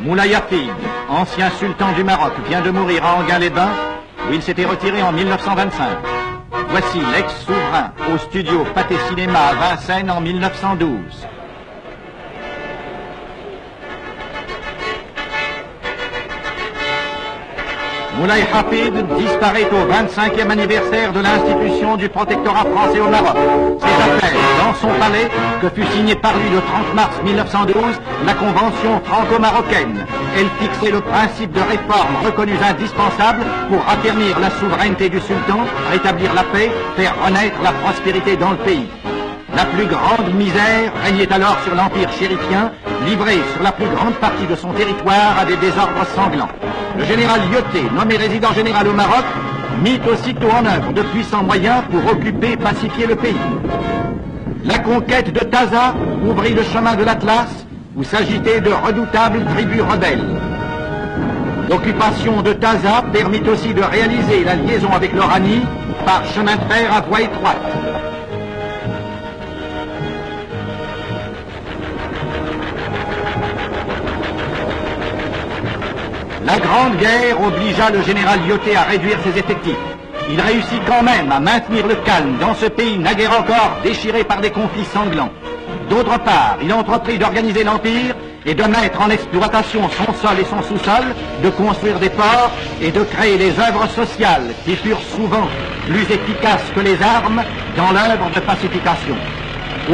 Moulay Hafid, ancien sultan du Maroc, vient de mourir à Enghien-les-Bains, où il s'était retiré en 1925. Voici l'ex-souverain au studio Pathé Cinéma à Vincennes en 1912. Moulay Hafid disparaît au 25e anniversaire de l'institution du protectorat français au Maroc. C'est après, dans son palais, que fut signée par lui le 30 mars 1912 la convention franco-marocaine. Elle fixait le principe de réformes reconnues indispensables pour affermir la souveraineté du sultan, rétablir la paix, faire renaître la prospérité dans le pays. La plus grande misère régnait alors sur l'empire chérifien, livré sur la plus grande partie de son territoire à des désordres sanglants. Le général Lyautey, nommé résident général au Maroc, mit aussitôt en œuvre de puissants moyens pour occuper et pacifier le pays. La conquête de Taza ouvrit le chemin de l'Atlas, où s'agitaient de redoutables tribus rebelles. L'occupation de Taza permit aussi de réaliser la liaison avec l'Oranie par chemin de fer à voie étroite. La Grande Guerre obligea le général Lyautey à réduire ses effectifs. Il réussit quand même à maintenir le calme dans ce pays naguère encore déchiré par des conflits sanglants. D'autre part, il entreprit d'organiser l'Empire et de mettre en exploitation son sol et son sous-sol, de construire des ports et de créer les œuvres sociales qui furent souvent plus efficaces que les armes dans l'œuvre de pacification.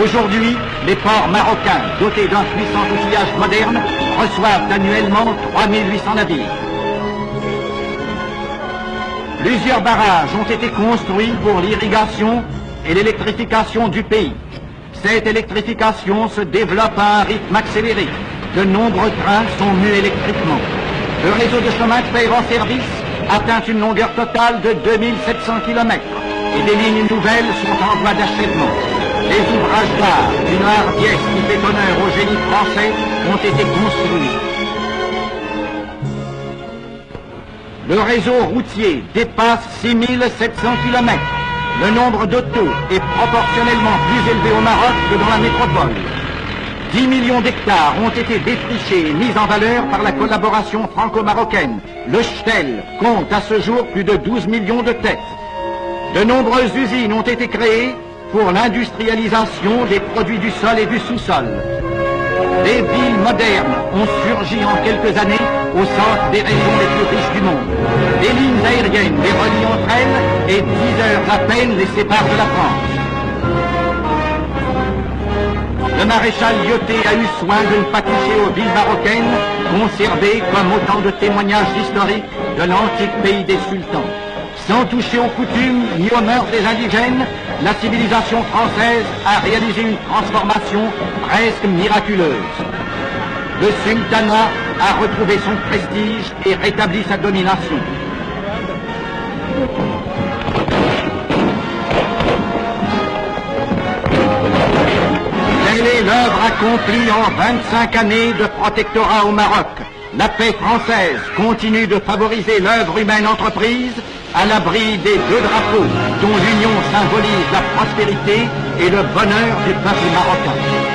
Aujourd'hui, les ports marocains, dotés d'un puissant outillage moderne, reçoivent annuellement 3800 navires. Plusieurs barrages ont été construits pour l'irrigation et l'électrification du pays. Cette électrification se développe à un rythme accéléré. De nombreux trains sont mus électriquement. Le réseau de chemin de fer en service atteint une longueur totale de 2700 km et des lignes nouvelles sont en voie d'achèvement. Les ouvrages d'art d'une hardiesse qui fait honneur au génie français ont été construits. Le réseau routier dépasse 6700 km. Le nombre d'autos est proportionnellement plus élevé au Maroc que dans la métropole. 10 millions d'hectares ont été défrichés et mis en valeur par la collaboration franco-marocaine. Le Shtel compte à ce jour plus de 12 millions de têtes. De nombreuses usines ont été créées pour l'industrialisation des produits du sol et du sous-sol. Des villes modernes ont surgi en quelques années au centre des régions les plus riches du monde. Des lignes aériennes les relient entre elles et 10 heures à peine les séparent de la France. Le maréchal Lyautey a eu soin de ne pas toucher aux villes marocaines, conservées comme autant de témoignages historiques de l'antique pays des sultans. Sans toucher aux coutumes ni aux mœurs des indigènes, la civilisation française a réalisé une transformation presque miraculeuse. Le sultanat a retrouvé son prestige et rétabli sa domination. Telle est l'œuvre accomplie en 25 années de protectorat au Maroc. La paix française continue de favoriser l'œuvre humaine entreprise à l'abri des deux drapeaux dont l'union symbolise la prospérité et le bonheur du peuple marocain.